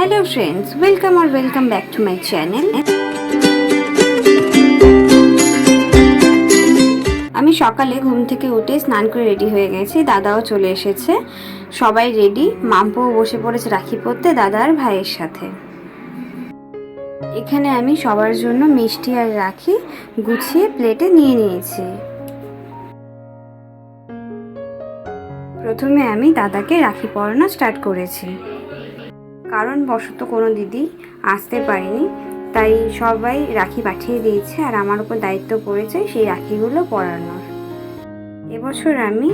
Hello friends, welcome back to my channel. আমি সকালে ঘুম থেকে উঠে স্নান করে রেডি হয়ে গেছি। দাদাও চলে এসেছে, সবাই রেডি। মাম্পুও বসে পড়েছে রাখি পরতে দাদার ভাইয়ের সাথে। এখানে আমি সবার জন্য মিষ্টি আর রাখি গুছিয়ে প্লেটে নিয়ে নিয়েছি। প্রথমে আমি দাদাকে রাখি পরানো স্টার্ট করেছি, কারণ বশত কোনো দিদি আসতে পারেনি, তাই সবাই রাখি পাঠিয়ে দিয়েছে আর আমার উপর দায়িত্ব পড়েছে সেই রাখিগুলো পরানোর। এবছর আমি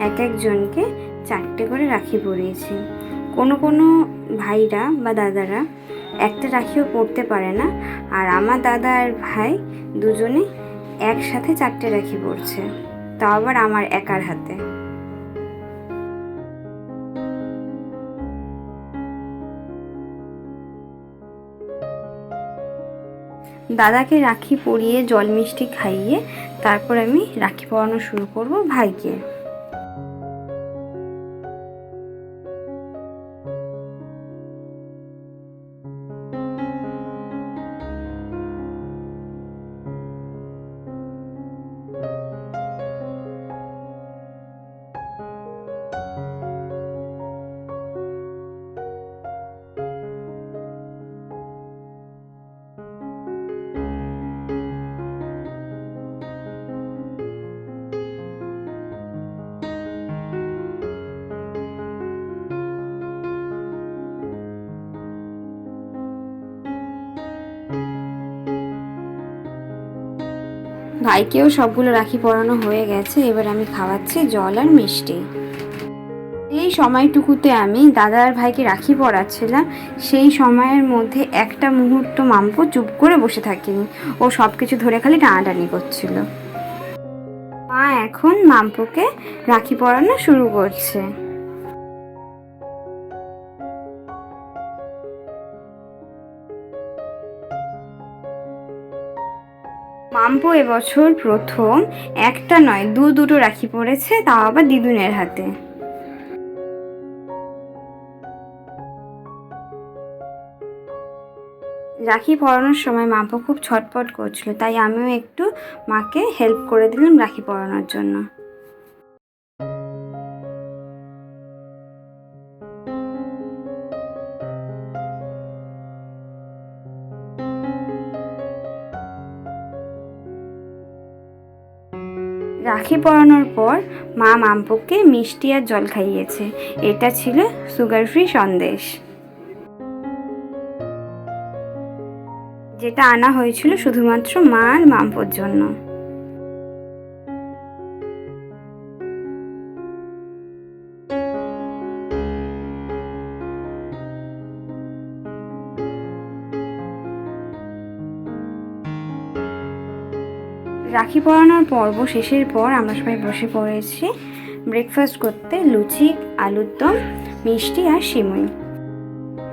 একজনকে 4টে করে রাখি পরিয়েছি। কোনো ভাইরা বা দাদারা একটা রাখিও পরতে পারে না, আর আমার দাদা আর ভাই দুজনে একসাথে 4টে রাখি পরছে, তাও আবার আমার একার হাতে। দাদাকে রাখি পরিয়ে জল মিষ্টি খাইয়ে তারপর আমি রাখি পরানো শুরু করব ভাইকে। ভাইকেও সবগুলো রাখি পরানো হয়ে গেছে, এবার আমি খাওয়াচ্ছি জল আর মিষ্টি। এই সময়টুকুতে আমি দাদা আর ভাইকে রাখি পরাচ্ছিলাম, সেই সময়ের মধ্যে একটা মুহূর্ত মাম্পু চুপ করে বসে থাকেনি, ও সব কিছু ধরে খালি টানাটানি করছিল। মা এখন মাম্পুকে রাখি পরানো শুরু করছে। মাম্পু এবছর প্রথম একটা নয় দুটো রাখি পরেছে, তাও আবার দিদুনের হাতে। রাখি পরানোর সময় মাম্পু খুব ছটপট করছিল, তাই আমিও একটু মাকে হেল্প করে দিলাম রাখি পরানোর জন্য। রাখি পরানোর পর মা মাম্পুকে মিষ্টি আর জল খাইয়েছে। এটা ছিল সুগার ফ্রি সন্দেশ, যেটা আনা হয়েছিল শুধুমাত্র মা আর মাম্পুর জন্য। রাখি পরানোর পর্ব শেষের পর আমরা সবাই বসে পড়েছি ব্রেকফাস্ট করতে। লুচি, আলুর দম, মিষ্টি আর সিমুই।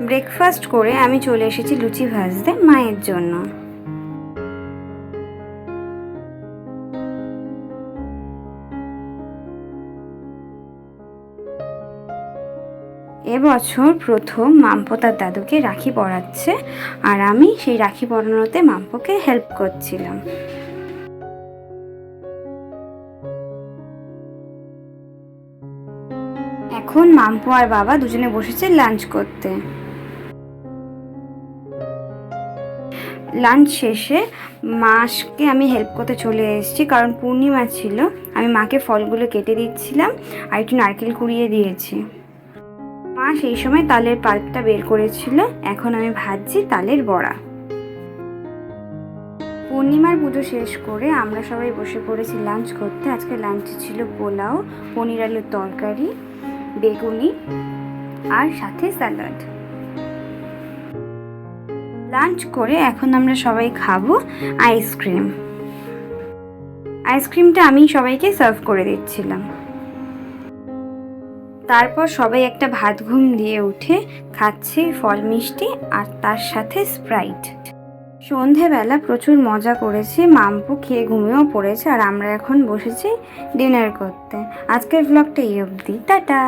ব্রেকফাস্ট করে আমি চলে এসেছি লুচি ভাজতে মায়ের জন্য। এবছর প্রথম মাম্পু তার দাদুকে রাখি পরাচ্ছে, আর আমি সেই রাখি পরানোতে মাম্পুকে হেল্প করছিলাম। এখন মাম্পু আর বাবা দুজনে বসেছে লাঞ্চ করতে। লাঞ্চ শেষে মাকে আমি হেল্প করতে চলে এসেছি, কারণ পূর্ণিমা ছিল। আমি মাকে ফলগুলো কেটে দিচ্ছিলাম আর একটু নারকেল কুড়িয়ে দিয়েছি। মা সেই সময় তালের পাল্পটা বের করেছিল, এখন আমি ভাজছি তালের বড়া। পূর্ণিমার পুজো শেষ করে আমরা সবাই বসে পড়েছি লাঞ্চ করতে। আজকে লাঞ্চে ছিল পোলাও, পনির আলুর তরকারি, বেগুনি আর সাথে স্যালাড। লাঞ্চ করে এখন আমরা সবাই খাবো আইসক্রিম। আইসক্রিমটা আমি সবাইকে সার্ভ করে দিচ্ছিলাম। তারপর সবাই একটা ভাত ঘুম দিয়ে উঠে খাচ্ছি ফল মিষ্টি আর তার সাথে স্প্রাইট। সন্ধেবেলা প্রচুর মজা করেছি, মাম্পু খেয়ে ঘুমিয়েও পড়েছে, আর আমরা এখন বসেছি ডিনার করতে। আজকের ব্লগটা এই অবধি, টাটা।